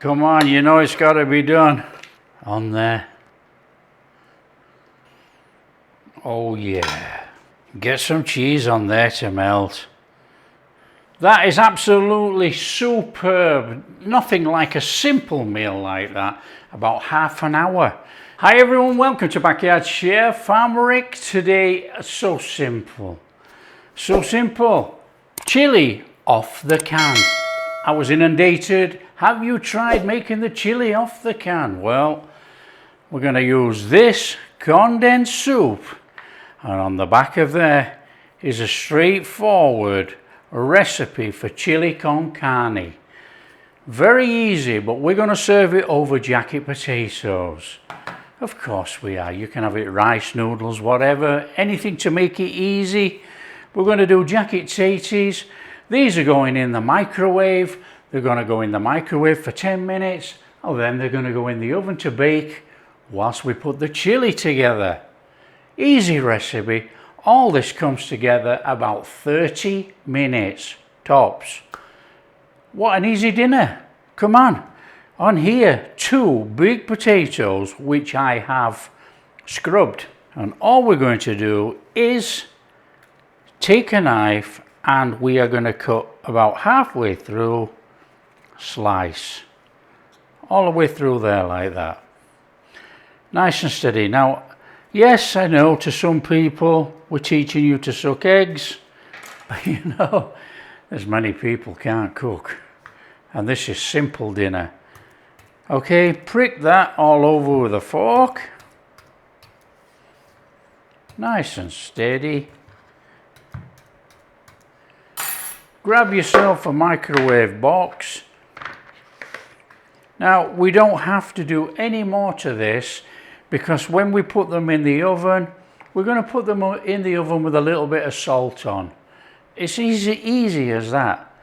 Come on, you know it's got to be done. On there. Oh yeah. Get some cheese on there to melt. That is absolutely superb. Nothing like a simple meal like that. About half an hour. Hi everyone, welcome to Backyard Chef. I'm Rick. Today, so simple. So simple. Chili off the can. I was inundated. Have you tried making the chili off the can? Well, we're going to use this condensed soup. And on the back of there is a straightforward recipe for chili con carne. Very easy, but we're going to serve it over jacket potatoes. Of course we are. You can have it rice, noodles, whatever. Anything to make it easy. We're going to do jacket taties. These are going in the microwave. They're going to go in the microwave for 10 minutes. And then they're going to go in the oven to bake whilst we put the chili together. Easy recipe. All this comes together about 30 minutes tops. What an easy dinner. Come on. On here, 2 big potatoes which I have scrubbed. And all we're going to do is take a knife and we are going to cut about halfway through, slice. All the way through there like that. Nice and steady. Now, yes, I know to some people we're teaching you to suck eggs, but you know, there's many people can't cook. And this is simple dinner. Okay, prick that all over with a fork. Nice and steady. Grab yourself a microwave box. Now, we don't have to do any more to this because when we put them in the oven, we're going to put them in the oven with a little bit of salt on. It's easy as that.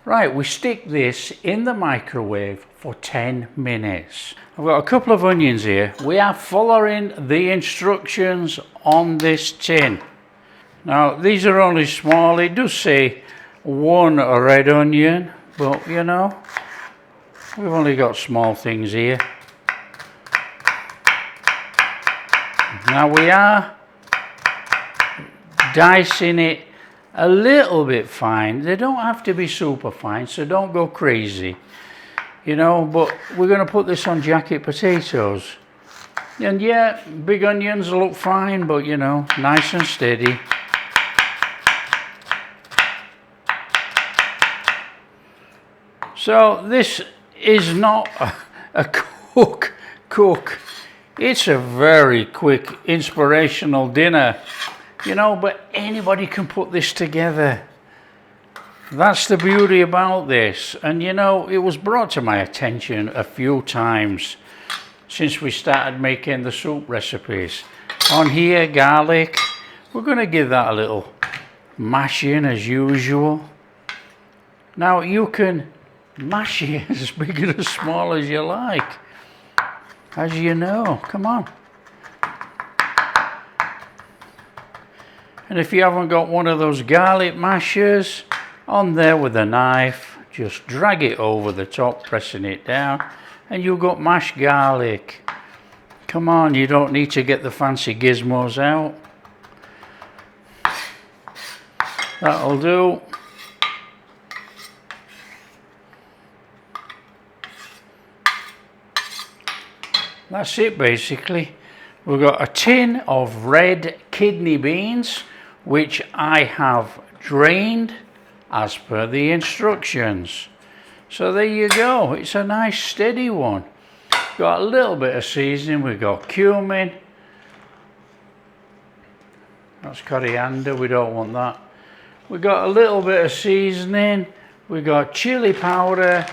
Right, we stick this in the microwave for 10 minutes. I've got a couple of onions here. We are following the instructions on this tin. Now, these are only small. It does say 1 red onion, but you know, we've only got small things here. Now we are dicing it a little bit fine. They don't have to be super fine, so don't go crazy. You know, but we're going to put this on jacket potatoes. And yeah, big onions look fine, but you know, nice and steady. So this is not a cook. It's a very quick, inspirational dinner, you know, but anybody can put this together. That's the beauty about this. And you know, it was brought to my attention a few times since we started making the soup recipes. On here, garlic. We're going to give that a little mash in as usual. Now you can mash it as big or as small as you like. As you know, come on. And if you haven't got one of those garlic mashers, on there with a knife, just drag it over the top, pressing it down, and you've got mashed garlic. Come on, you don't need to get the fancy gizmos out. That'll do. That's it basically. We've got a tin of red kidney beans, which I have drained as per the instructions. So there you go. It's a nice steady one. Got a little bit of seasoning. We've got cumin. That's coriander. We don't want that. We've got a little bit of seasoning. We've got chili powder,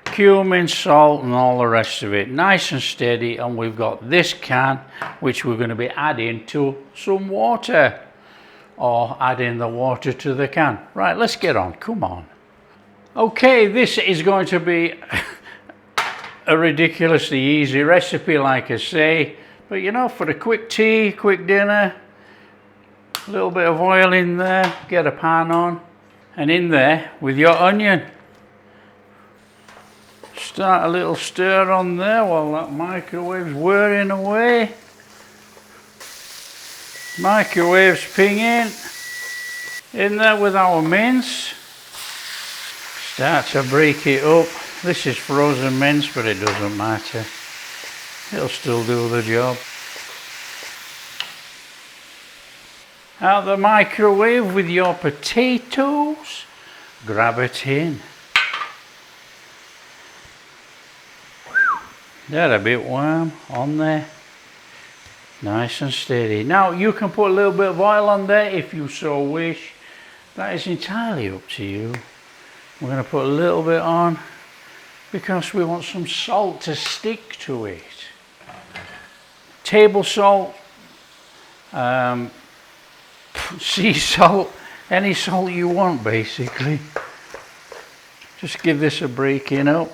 cumin, salt and all the rest of it. Nice and steady. And we've got this can which we're going to be adding to some water, or adding the water to the can. Right, let's get on. Come on. Okay, this is going to be a ridiculously easy recipe, like I say, but you know, for a quick tea, quick dinner, a little bit of oil in there, get a pan on, and in there with your onion. Start a little stir on there while that microwave's whirring away. Microwave's pinging. In there with our mince. Start to break it up. This is frozen mince, but it doesn't matter. It'll still do the job. Out the microwave with your potatoes. Grab a tin. They're a bit warm on there. Nice and steady. Now you can put a little bit of oil on there if you so wish. That is entirely up to you. We're going to put a little bit on because we want some salt to stick to it. Table salt, sea salt, any salt you want basically. Just give this a breaking up.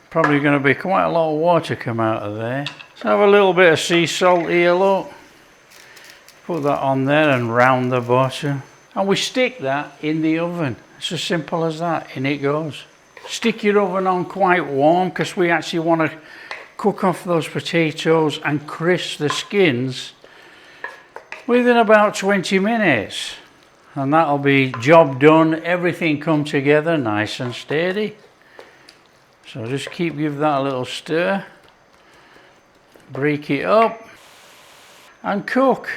Probably going to be quite a lot of water come out of there. Let's have a little bit of sea salt here, look. Put that on there and round the bottom. And we stick that in the oven. It's as simple as that. In it goes. Stick your oven on quite warm because we actually want to cook off those potatoes and crisp the skins within about 20 minutes. And that'll be job done. Everything come together nice and steady. So just give that a little stir. Break it up and cook.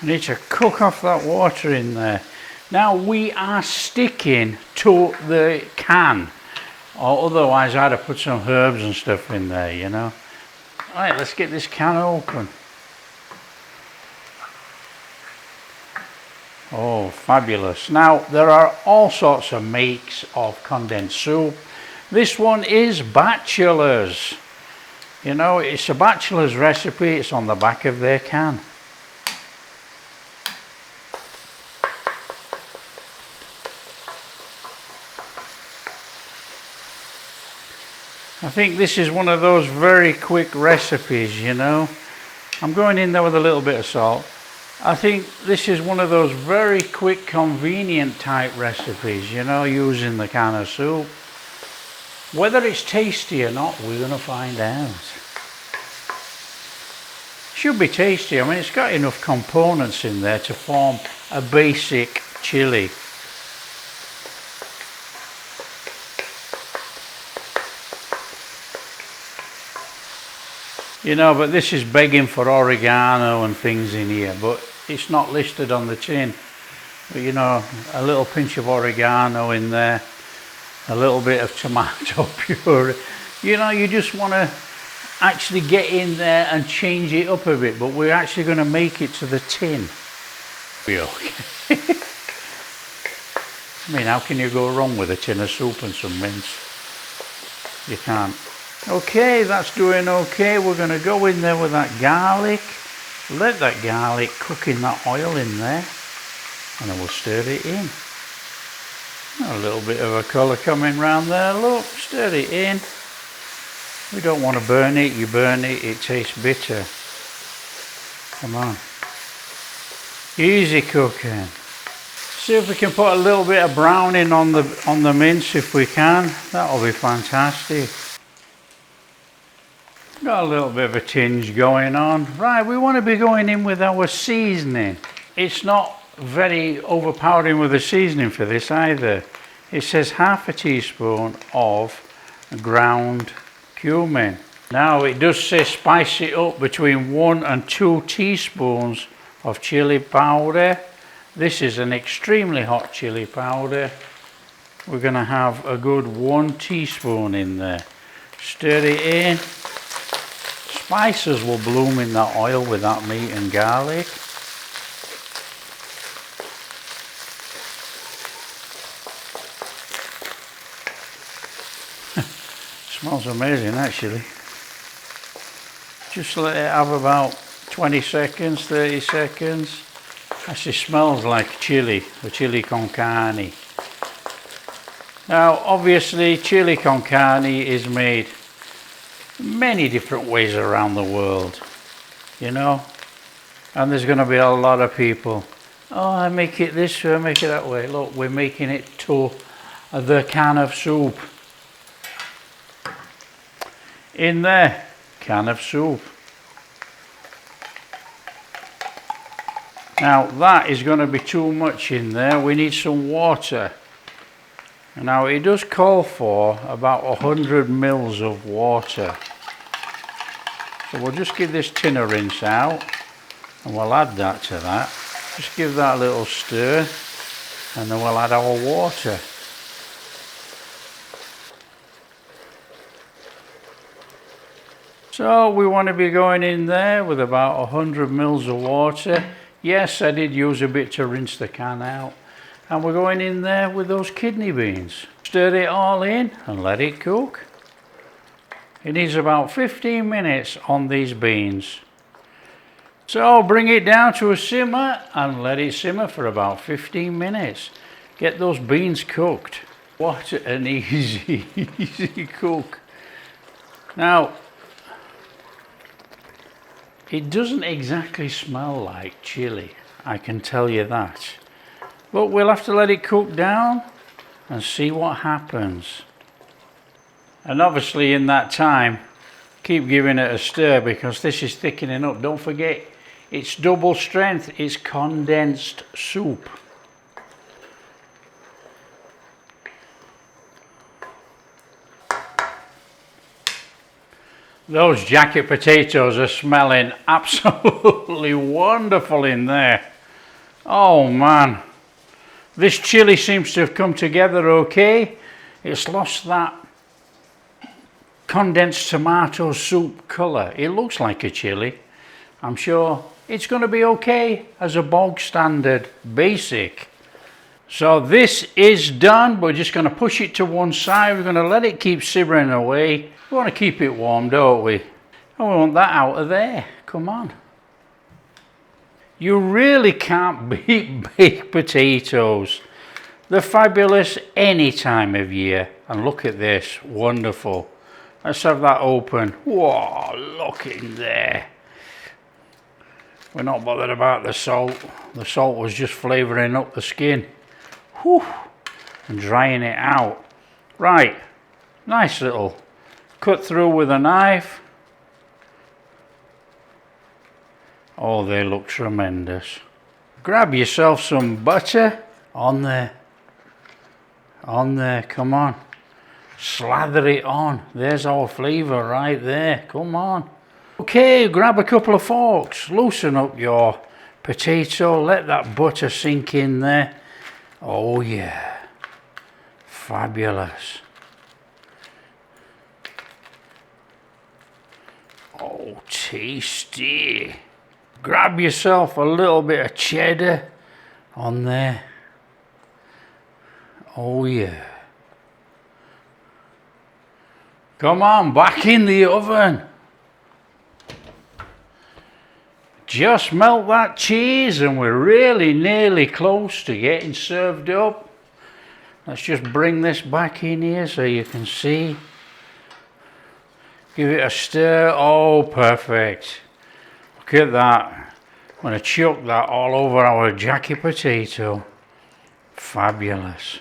You need to cook off that water in there. Now we are sticking to the can, or otherwise I'd have put some herbs and stuff in there, you know. Alright, let's get this can open. Oh, fabulous. Now there are all sorts of makes of condensed soup. This one is Batchelors. You know, it's a Batchelors recipe. It's on the back of their can. I think this is one of those very quick recipes, you know. I'm going in there with a little bit of salt. I think this is one of those very quick, convenient type recipes, you know, using the can of soup. Whether it's tasty or not, we're going to find out. Should be tasty. I mean, it's got enough components in there to form a basic chili. You know, but this is begging for oregano and things in here, but it's not listed on the tin. But you know, a little pinch of oregano in there, a little bit of tomato puree. You know, you just want to actually get in there and change it up a bit, but we're actually going to make it to the tin. Okay. I mean, how can you go wrong with a tin of soup and some mince? You can't. Okay, that's doing okay. We're going to go in there with that garlic. Let that garlic cook in that oil in there. And then we'll stir it in. A little bit of a colour coming round there. Look, stir it in. We don't want to burn it. You burn it, it tastes bitter. Come on. Easy cooking. See if we can put a little bit of browning on the mince if we can. That'll be fantastic. Got a little bit of a tinge going on. Right, we want to be going in with our seasoning. It's not very overpowering with the seasoning for this either. It says half a teaspoon of ground cumin. Now it does say spice it up between 1 and 2 teaspoons of chili powder. This is an extremely hot chili powder. We're going to have a good 1 teaspoon in there. Stir it in. Spices will bloom in that oil with that meat and garlic. Smells amazing actually. Just let it have about 20 seconds, 30 seconds. Actually smells like chili, the chili con carne. Now obviously chili con carne is made many different ways around the world, you know, and there's going to be a lot of people Oh, I make it this way, I make it that way. Look, we're making it to the can of soup. In there, can of soup. Now that is going to be too much in there. We need some water. Now it does call for about 100 mils of water. So we'll just give this tin a rinse out and we'll add that to that. Just give that a little stir and then we'll add our water. So we want to be going in there with about 100 mils of water. Yes, I did use a bit to rinse the can out. And we're going in there with those kidney beans. Stir it all in and let it cook. It needs about 15 minutes on these beans. So bring it down to a simmer and let it simmer for about 15 minutes. Get those beans cooked. What an easy cook. Now, it doesn't exactly smell like chili, I can tell you that. But we'll have to let it cook down and see what happens. And obviously in that time, keep giving it a stir because this is thickening up. Don't forget, it's double strength, it's condensed soup. Those jacket potatoes are smelling absolutely wonderful in there. Oh man, this chili seems to have come together okay. It's lost that condensed tomato soup colour. It looks like a chili. I'm sure it's going to be okay as a bog standard basic. So this is done. We're just going to push it to one side. We're going to let it keep simmering away. We want to keep it warm, don't we? And we want that out of there. Come on. You really can't beat baked potatoes. They're fabulous any time of year. And look at this, wonderful. Let's have that open. Whoa, look in there. We're not bothered about the salt. The salt was just flavouring up the skin. Whew, and drying it out. Right, nice little cut through with a knife. Oh, they look tremendous. Grab yourself some butter. On there. On there, come on. Slather it on. There's our flavour right there. Come on. Okay, grab a couple of forks. Loosen up your potato. Let that butter sink in there. Oh yeah. Fabulous. Oh, tasty. Grab yourself a little bit of cheddar on there. Oh yeah. Come on, back in the oven. Just melt that cheese and we're really nearly close to getting served up. Let's just bring this back in here so you can see. Give it a stir. Oh, perfect. Look at that. I'm going to chuck that all over our jacket potato. Fabulous.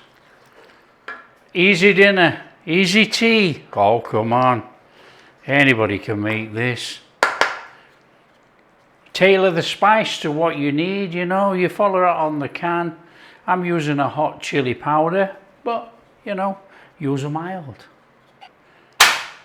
Easy dinner. Easy tea. Oh, come on. Anybody can make this. Tailor the spice to what you need, you know. You follow it on the can. I'm using a hot chili powder, but, you know, use a mild.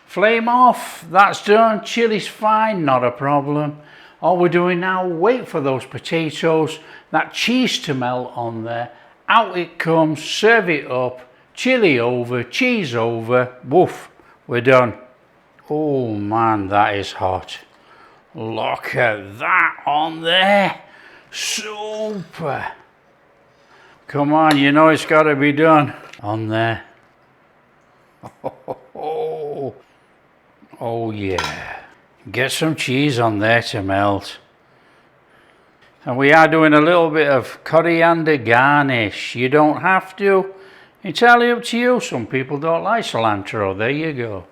Flame off. That's done. Chili's fine, not a problem. All we're doing now, wait for those potatoes, that cheese to melt on there. Out it comes, serve it up. Chili over, cheese over, woof, we're done. Oh man, that is hot. Look at that on there. Super. Come on, you know it's got to be done. On there. Oh yeah. Get some cheese on there to melt. And we are doing a little bit of coriander garnish. You don't have to. Entirely up to you. Some people don't like cilantro. There you go.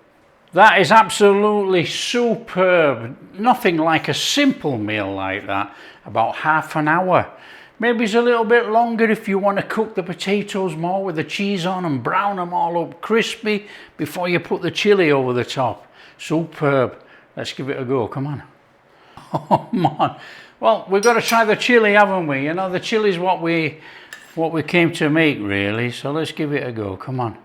That is absolutely superb. Nothing like a simple meal like that. About half an hour. Maybe it's a little bit longer if you want to cook the potatoes more with the cheese on and brown them all up crispy before you put the chili over the top. Superb. Let's give it a go, come on. Oh man. Well, we've got to try the chili, haven't we? You know, the chili's what we came to make really, so let's give it a go, come on.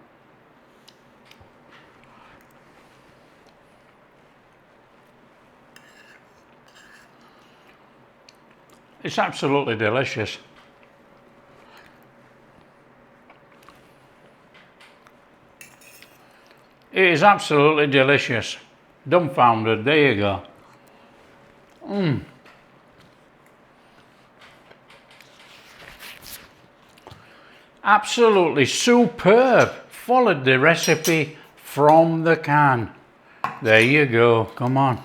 It's absolutely delicious. It is absolutely delicious. Dumbfounded, there you go. Absolutely superb. Followed the recipe from the can. There you go, come on.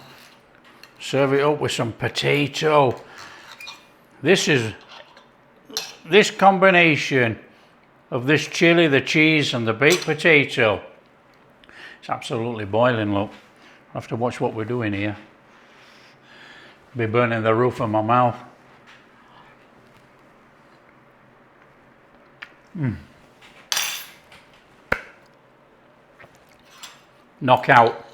Serve it up with some potato. This combination of this chili, the cheese and the baked potato, it's absolutely boiling, look. I'll have to watch what we're doing here. Be burning the roof of my mouth. Knockout.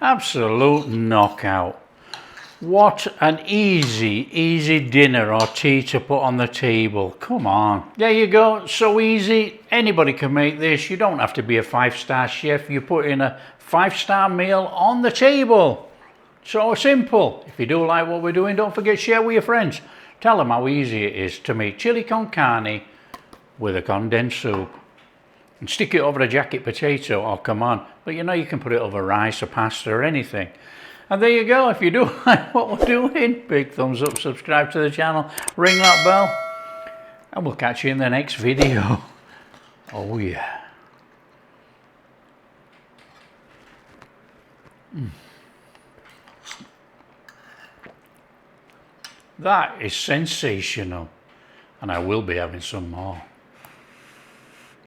Absolute knockout. What an easy dinner or tea to put on the table. Come on. There you go. So easy. Anybody can make this. You don't have to be a 5-star chef. You put in a 5-star meal on the table. So simple. If you do like what we're doing, don't forget to share with your friends. Tell them how easy it is to make chili con carne with a condensed soup. And stick it over a jacket potato. Oh, come on. But you know you can put it over rice or pasta or anything. And there you go. If you do like what we're doing, big thumbs up, subscribe to the channel, ring that bell, and we'll catch you in the next video. Oh yeah. That is sensational. And I will be having some more.